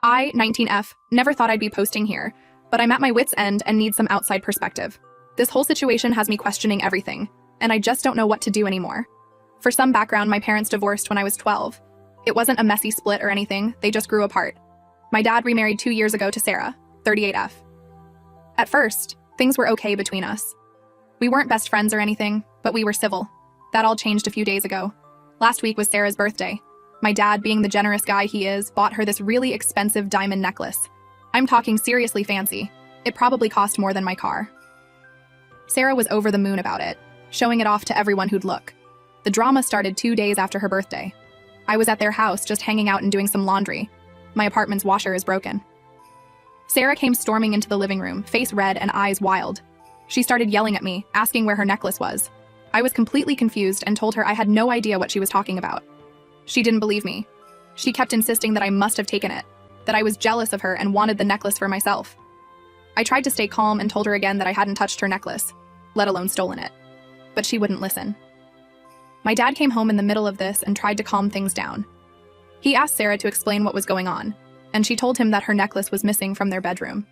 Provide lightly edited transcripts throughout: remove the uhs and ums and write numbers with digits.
I, 19F, never thought I'd be posting here, but I'm at my wit's end and need some outside perspective. This whole situation has me questioning everything, and I just don't know what to do anymore. For some background, my parents divorced when I was 12. It wasn't a messy split or anything, they just grew apart. My dad remarried 2 years ago to Sarah, 38F. At first, things were okay between us. We weren't best friends or anything, but we were civil. That all changed a few days ago. Last week was Sarah's birthday. My dad, being the generous guy he is, bought her this really expensive diamond necklace. I'm talking seriously fancy. It probably cost more than my car. Sarah was over the moon about it, showing it off to everyone who'd look. The drama started 2 days after her birthday. I was at their house just hanging out and doing some laundry. My apartment's washer is broken. Sarah came storming into the living room, face red and eyes wild. She started yelling at me, asking where her necklace was. I was completely confused and told her I had no idea what she was talking about. She didn't believe me. She kept insisting that I must have taken it, that I was jealous of her and wanted the necklace for myself. I tried to stay calm and told her again that I hadn't touched her necklace, let alone stolen it. But she wouldn't listen. My dad came home in the middle of this and tried to calm things down. He asked Sarah to explain what was going on, and she told him that her necklace was missing from their bedroom.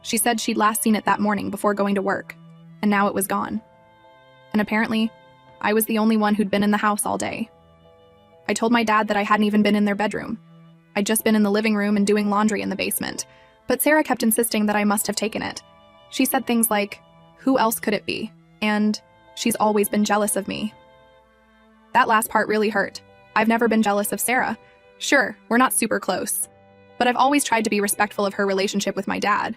She said she'd last seen it that morning before going to work, and now it was gone. And apparently, I was the only one who'd been in the house all day. I told my dad that I hadn't even been in their bedroom. I'd just been in the living room and doing laundry in the basement, but Sarah kept insisting that I must have taken it. She said things like, "Who else could it be?" and "She's always been jealous of me." That last part really hurt. I've never been jealous of Sarah. Sure, we're not super close, but I've always tried to be respectful of her relationship with my dad.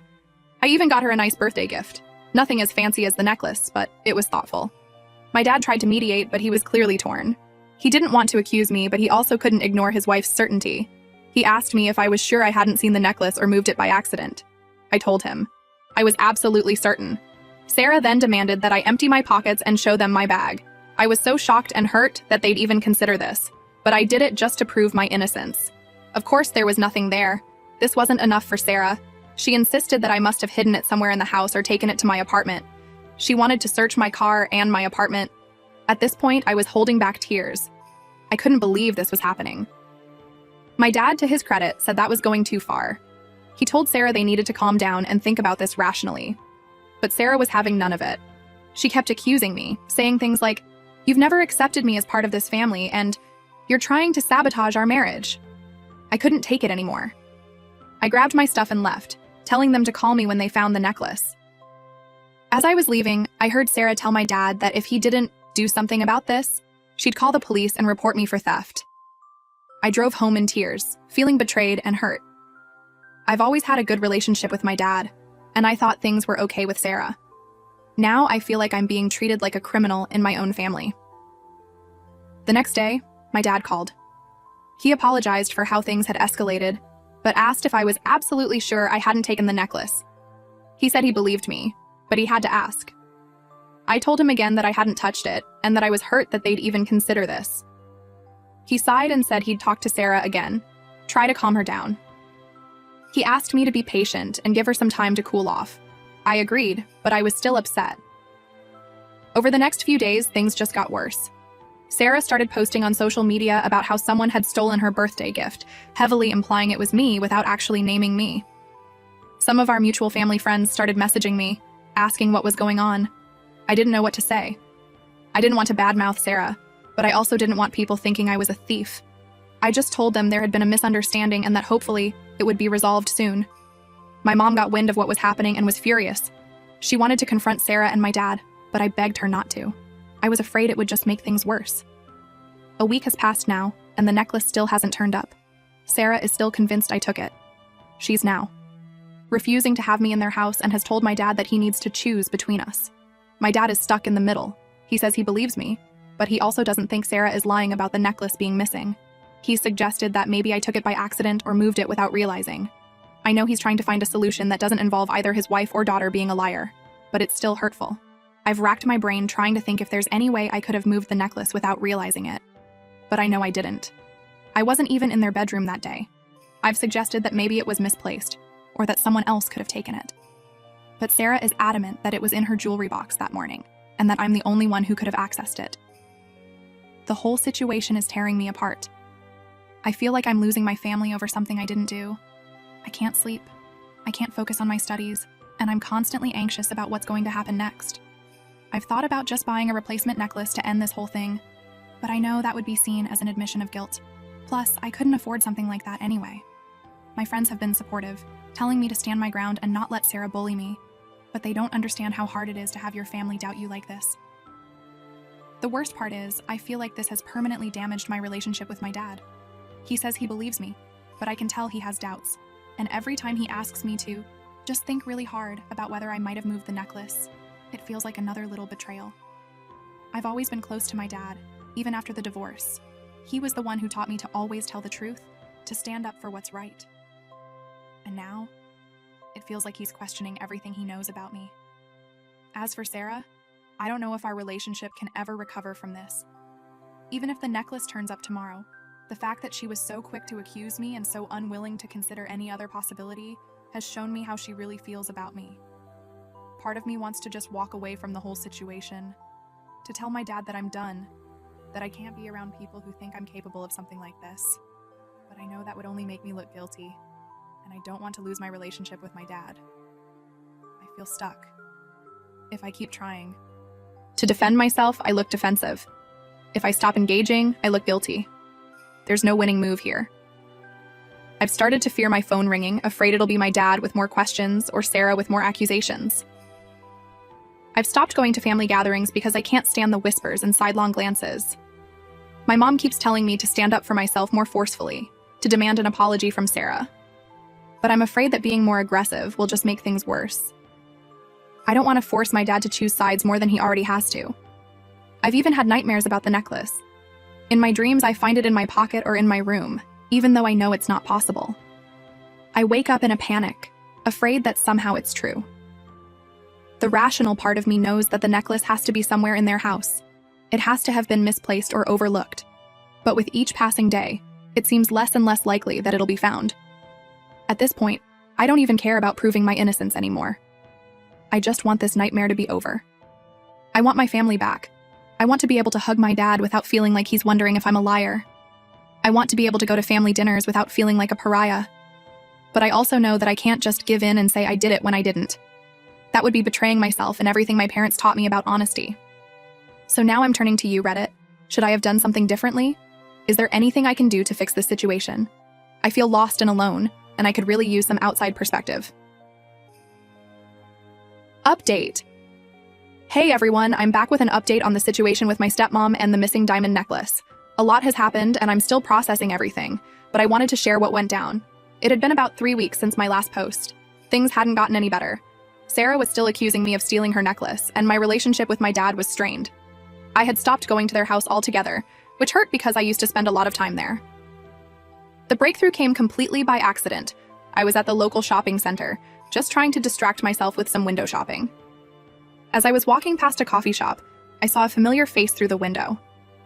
I even got her a nice birthday gift. Nothing as fancy as the necklace, but it was thoughtful. My dad tried to mediate, but he was clearly torn. He didn't want to accuse me, but he also couldn't ignore his wife's certainty. He asked me if I was sure I hadn't seen the necklace or moved it by accident. I told him. I was absolutely certain. Sarah then demanded that I empty my pockets and show them my bag. I was so shocked and hurt that they'd even consider this, but I did it just to prove my innocence. Of course, there was nothing there. This wasn't enough for Sarah. She insisted that I must have hidden it somewhere in the house or taken it to my apartment. She wanted to search my car and my apartment. At this point, I was holding back tears. I couldn't believe this was happening. My dad, to his credit, said that was going too far. He told Sarah they needed to calm down and think about this rationally. But Sarah was having none of it. She kept accusing me, saying things like, "You've never accepted me as part of this family, and you're trying to sabotage our marriage." I couldn't take it anymore. I grabbed my stuff and left, telling them to call me when they found the necklace. As I was leaving, I heard Sarah tell my dad that if he didn't do something about this, she'd call the police and report me for theft. I drove home in tears, feeling betrayed and hurt. I've always had a good relationship with my dad, and I thought things were okay with Sarah. Now I feel like I'm being treated like a criminal in my own family. The next day, my dad called. He apologized for how things had escalated, but asked if I was absolutely sure I hadn't taken the necklace. He said he believed me, but he had to ask. I told him again that I hadn't touched it, and that I was hurt that they'd even consider this. He sighed and said he'd talk to Sarah again, try to calm her down. He asked me to be patient and give her some time to cool off. I agreed, but I was still upset. Over the next few days, things just got worse. Sarah started posting on social media about how someone had stolen her birthday gift, heavily implying it was me without actually naming me. Some of our mutual family friends started messaging me, asking what was going on. I didn't know what to say. I didn't want to badmouth Sarah, but I also didn't want people thinking I was a thief. I just told them there had been a misunderstanding and that hopefully it would be resolved soon. My mom got wind of what was happening and was furious. She wanted to confront Sarah and my dad, but I begged her not to. I was afraid it would just make things worse. A week has passed now, and the necklace still hasn't turned up. Sarah is still convinced I took it. She's now refusing to have me in their house and has told my dad that he needs to choose between us. My dad is stuck in the middle. He says he believes me, but he also doesn't think Sarah is lying about the necklace being missing. He suggested that maybe I took it by accident or moved it without realizing. I know he's trying to find a solution that doesn't involve either his wife or daughter being a liar, but it's still hurtful. I've racked my brain trying to think if there's any way I could have moved the necklace without realizing it. But I know I didn't. I wasn't even in their bedroom that day. I've suggested that maybe it was misplaced, or that someone else could have taken it. But Sarah is adamant that it was in her jewelry box that morning, and that I'm the only one who could have accessed it. The whole situation is tearing me apart. I feel like I'm losing my family over something I didn't do. I can't sleep. I can't focus on my studies, and I'm constantly anxious about what's going to happen next. I've thought about just buying a replacement necklace to end this whole thing, but I know that would be seen as an admission of guilt. Plus, I couldn't afford something like that anyway. My friends have been supportive, telling me to stand my ground and not let Sarah bully me, but they don't understand how hard it is to have your family doubt you like this. The worst part is, I feel like this has permanently damaged my relationship with my dad. He says he believes me, but I can tell he has doubts, and every time he asks me to just think really hard about whether I might have moved the necklace, it feels like another little betrayal. I've always been close to my dad, even after the divorce. He was the one who taught me to always tell the truth, to stand up for what's right. And now, it feels like he's questioning everything he knows about me. As for Sarah, I don't know if our relationship can ever recover from this. Even if the necklace turns up tomorrow, the fact that she was so quick to accuse me and so unwilling to consider any other possibility has shown me how she really feels about me. Part of me wants to just walk away from the whole situation, to tell my dad that I'm done, that I can't be around people who think I'm capable of something like this. But I know that would only make me look guilty, and I don't want to lose my relationship with my dad. I feel stuck. If I keep trying. To defend myself, I look defensive. If I stop engaging, I look guilty. There's no winning move here. I've started to fear my phone ringing, afraid it'll be my dad with more questions or Sarah with more accusations. I've stopped going to family gatherings because I can't stand the whispers and sidelong glances. My mom keeps telling me to stand up for myself more forcefully, to demand an apology from Sarah. But I'm afraid that being more aggressive will just make things worse. I don't want to force my dad to choose sides more than he already has to. I've even had nightmares about the necklace. In my dreams, I find it in my pocket or in my room, even though I know it's not possible. I wake up in a panic, afraid that somehow it's true. The rational part of me knows that the necklace has to be somewhere in their house. It has to have been misplaced or overlooked. But with each passing day, it seems less and less likely that it'll be found. At this point, I don't even care about proving my innocence anymore. I just want this nightmare to be over. I want my family back. I want to be able to hug my dad without feeling like he's wondering if I'm a liar. I want to be able to go to family dinners without feeling like a pariah. But I also know that I can't just give in and say I did it when I didn't. That would be betraying myself and everything my parents taught me about honesty. So now I'm turning to you, Reddit. Should I have done something differently? Is there anything I can do to fix this situation? I feel lost and alone, and I could really use some outside perspective. Update. Hey everyone, I'm back with an update on the situation with my stepmom and the missing diamond necklace. A lot has happened and I'm still processing everything, but I wanted to share what went down. It had been about 3 weeks since my last post. Things hadn't gotten any better. Sarah was still accusing me of stealing her necklace, and my relationship with my dad was strained. I had stopped going to their house altogether, which hurt because I used to spend a lot of time there. The breakthrough came completely by accident. I was at the local shopping center, just trying to distract myself with some window shopping. As I was walking past a coffee shop, I saw a familiar face through the window.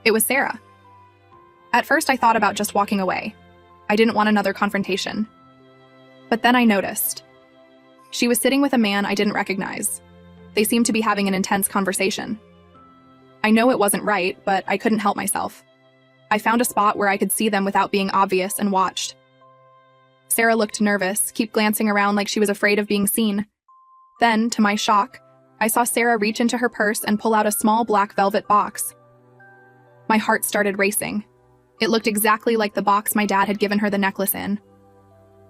It was Sarah. At first, I thought about just walking away. I didn't want another confrontation. But then I noticed. She was sitting with a man I didn't recognize. They seemed to be having an intense conversation. I know it wasn't right, but I couldn't help myself. I found a spot where I could see them without being obvious and watched. Sarah looked nervous, kept glancing around like she was afraid of being seen. Then, to my shock, I saw Sarah reach into her purse and pull out a small black velvet box. My heart started racing. It looked exactly like the box my dad had given her the necklace in.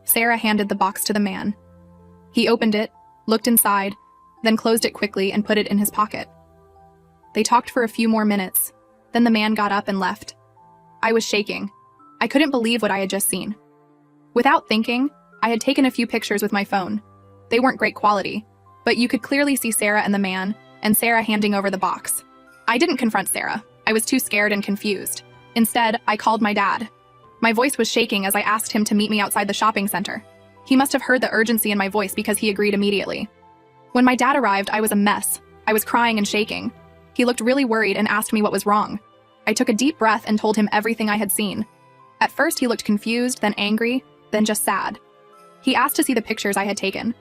Sarah handed the box to the man. He opened it, looked inside, then closed it quickly and put it in his pocket. They talked for a few more minutes. Then the man got up and left. I was shaking. I couldn't believe what I had just seen. Without thinking, I had taken a few pictures with my phone. They weren't great quality, but you could clearly see Sarah and the man, and Sarah handing over the box. I didn't confront Sarah. I was too scared and confused. Instead, I called my dad. My voice was shaking as I asked him to meet me outside the shopping center. He must have heard the urgency in my voice because he agreed immediately. When my dad arrived, I was a mess. I was crying and shaking. He looked really worried and asked me what was wrong. I took a deep breath and told him everything I had seen. At first, he looked confused, then angry, then just sad. He asked to see the pictures I had taken.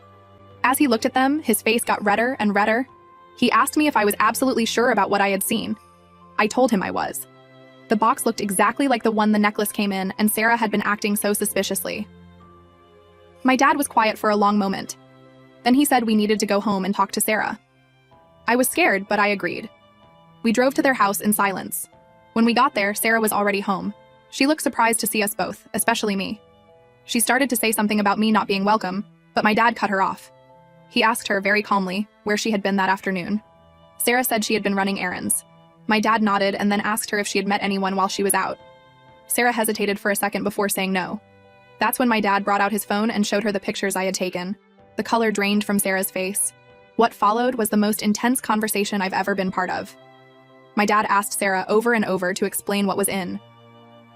As he looked at them, his face got redder and redder. He asked me if I was absolutely sure about what I had seen. I told him I was. The box looked exactly like the one the necklace came in, and Sarah had been acting so suspiciously. My dad was quiet for a long moment. Then he said we needed to go home and talk to Sarah. I was scared, but I agreed. We drove to their house in silence. When we got there, Sarah was already home. She looked surprised to see us both, especially me. She started to say something about me not being welcome, but my dad cut her off. He asked her very calmly where she had been that afternoon. Sarah said she had been running errands. My dad nodded and then asked her if she had met anyone while she was out. Sarah hesitated for a second before saying no. That's when my dad brought out his phone and showed her the pictures I had taken. The color drained from Sarah's face. What followed was the most intense conversation I've ever been part of. My dad asked Sarah over and over to explain what was in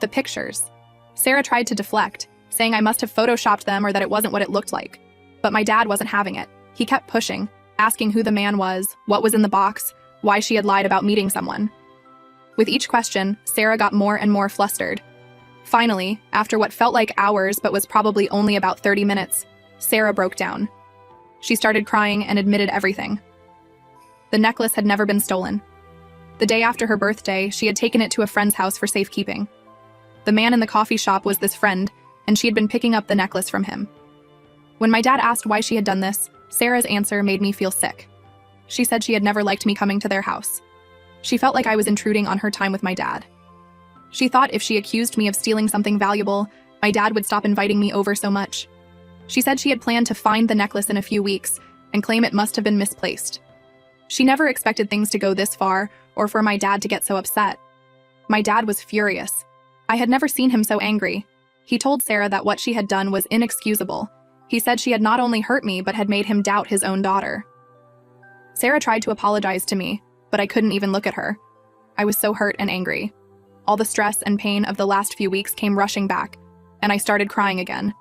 the pictures. Sarah tried to deflect, saying I must have photoshopped them or that it wasn't what it looked like. But my dad wasn't having it. He kept pushing, asking who the man was, what was in the box, why she had lied about meeting someone. With each question, Sarah got more and more flustered. Finally, after what felt like hours but was probably only about 30 minutes, Sarah broke down. She started crying and admitted everything. The necklace had never been stolen. The day after her birthday, she had taken it to a friend's house for safekeeping. The man in the coffee shop was this friend, and she had been picking up the necklace from him. When my dad asked why she had done this, Sarah's answer made me feel sick. She said she had never liked me coming to their house. She felt like I was intruding on her time with my dad. She thought if she accused me of stealing something valuable, my dad would stop inviting me over so much. She said she had planned to find the necklace in a few weeks and claim it must have been misplaced. She never expected things to go this far or for my dad to get so upset. My dad was furious. I had never seen him so angry. He told Sarah that what she had done was inexcusable. He said she had not only hurt me but had made him doubt his own daughter. Sarah tried to apologize to me, but I couldn't even look at her. I was so hurt and angry. All the stress and pain of the last few weeks came rushing back, and I started crying again.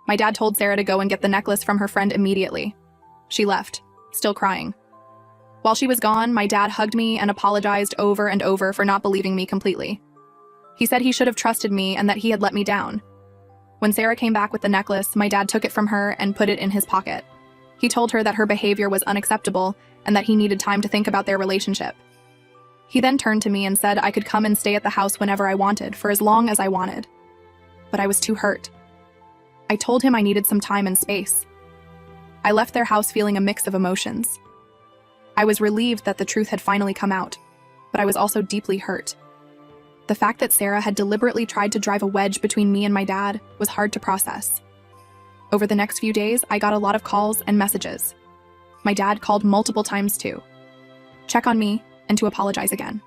My dad told Sarah to go and get the necklace from her friend immediately. She left, still crying. While she was gone, my dad hugged me and apologized over and over for not believing me completely. He said he should have trusted me and that he had let me down. When Sarah came back with the necklace, my dad took it from her and put it in his pocket. He told her that her behavior was unacceptable and that he needed time to think about their relationship. He then turned to me and said I could come and stay at the house whenever I wanted, for as long as I wanted. But I was too hurt. I told him I needed some time and space. I left their house feeling a mix of emotions. I was relieved that the truth had finally come out, but I was also deeply hurt. The fact that Sarah had deliberately tried to drive a wedge between me and my dad was hard to process. Over the next few days, I got a lot of calls and messages. My dad called multiple times too. Check on me and to apologize again.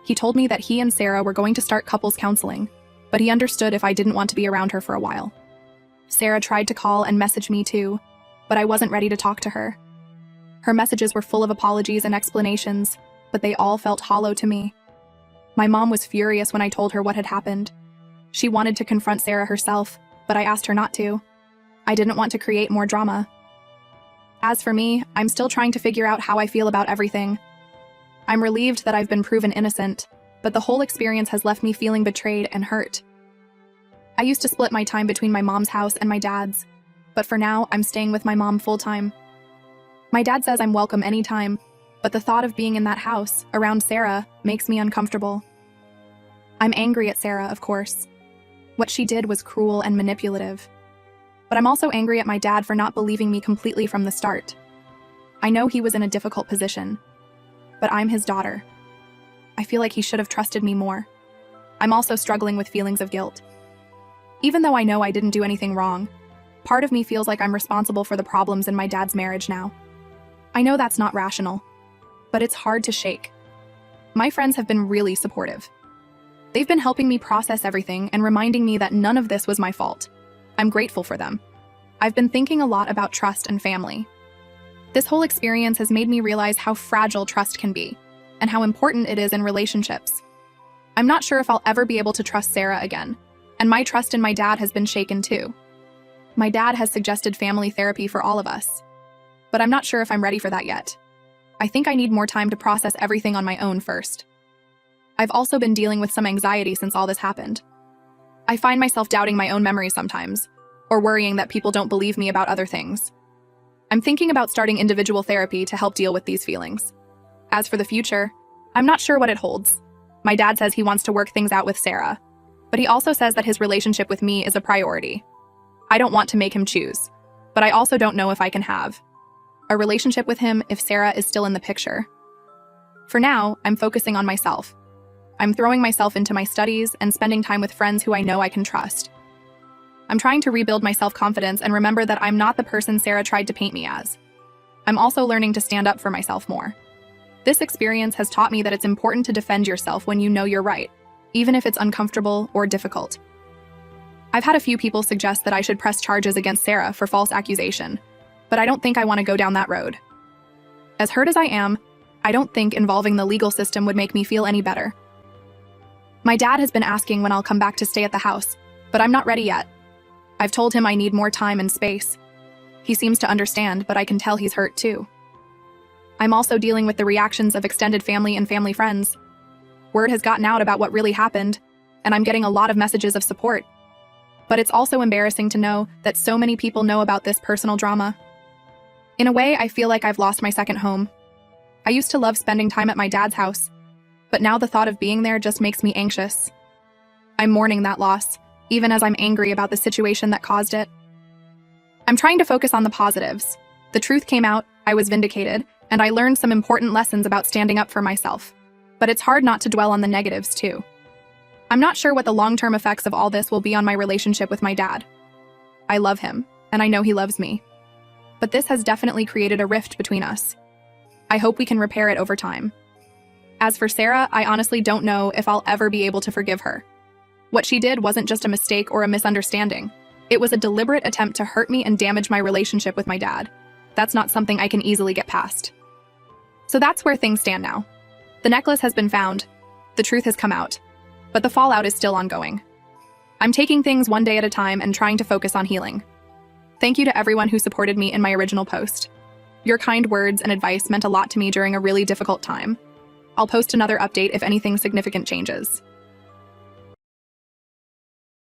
He told me that he and Sarah were going to start couples counseling, but he understood if I didn't want to be around her for a while. Sarah tried to call and message me too, but I wasn't ready to talk to her. Her messages were full of apologies and explanations, but they all felt hollow to me. My mom was furious when I told her what had happened. She wanted to confront Sarah herself, but I asked her not to. I didn't want to create more drama. As for me, I'm still trying to figure out how I feel about everything. I'm relieved that I've been proven innocent, but the whole experience has left me feeling betrayed and hurt. I used to split my time between my mom's house and my dad's, but for now, I'm staying with my mom full-time. My dad says I'm welcome anytime, but the thought of being in that house, around Sarah, makes me uncomfortable. I'm angry at Sarah, of course. What she did was cruel and manipulative. But I'm also angry at my dad for not believing me completely from the start. I know he was in a difficult position, but I'm his daughter. I feel like he should have trusted me more. I'm also struggling with feelings of guilt. Even though I know I didn't do anything wrong, part of me feels like I'm responsible for the problems in my dad's marriage now. I know that's not rational, but it's hard to shake. My friends have been really supportive. They've been helping me process everything and reminding me that none of this was my fault. I'm grateful for them. I've been thinking a lot about trust and family. This whole experience has made me realize how fragile trust can be and how important it is in relationships. I'm not sure if I'll ever be able to trust Sarah again, and my trust in my dad has been shaken too. My dad has suggested family therapy for all of us, but I'm not sure if I'm ready for that yet. I think I need more time to process everything on my own first. I've also been dealing with some anxiety since all this happened. I find myself doubting my own memories sometimes, or worrying that people don't believe me about other things. I'm thinking about starting individual therapy to help deal with these feelings. As for the future, I'm not sure what it holds. My dad says he wants to work things out with Sarah, but he also says that his relationship with me is a priority. I don't want to make him choose, but I also don't know if I can have a relationship with him if Sarah is still in the picture. For now, I'm focusing on myself. I'm throwing myself into my studies and spending time with friends who I know I can trust. I'm trying to rebuild my self-confidence and remember that I'm not the person Sarah tried to paint me as. I'm also learning to stand up for myself more. This experience has taught me that it's important to defend yourself when you know you're right, even if it's uncomfortable or difficult. I've had a few people suggest that I should press charges against Sarah for false accusation, but I don't think I want to go down that road. As hurt as I am, I don't think involving the legal system would make me feel any better. My dad has been asking when I'll come back to stay at the house, but I'm not ready yet. I've told him I need more time and space. He seems to understand, but I can tell he's hurt too. I'm also dealing with the reactions of extended family and family friends. Word has gotten out about what really happened, and I'm getting a lot of messages of support. But it's also embarrassing to know that so many people know about this personal drama. In a way, I feel like I've lost my second home. I used to love spending time at my dad's house, but now the thought of being there just makes me anxious. I'm mourning that loss, even as I'm angry about the situation that caused it. I'm trying to focus on the positives. The truth came out, I was vindicated, and I learned some important lessons about standing up for myself. But it's hard not to dwell on the negatives too. I'm not sure what the long-term effects of all this will be on my relationship with my dad. I love him, and I know he loves me. But this has definitely created a rift between us. I hope we can repair it over time. As for Sarah, I honestly don't know if I'll ever be able to forgive her. What she did wasn't just a mistake or a misunderstanding. It was a deliberate attempt to hurt me and damage my relationship with my dad. That's not something I can easily get past. So that's where things stand now. The necklace has been found. The truth has come out. But the fallout is still ongoing. I'm taking things one day at a time and trying to focus on healing. Thank you to everyone who supported me in my original post. Your kind words and advice meant a lot to me during a really difficult time. I'll post another update if anything significant changes.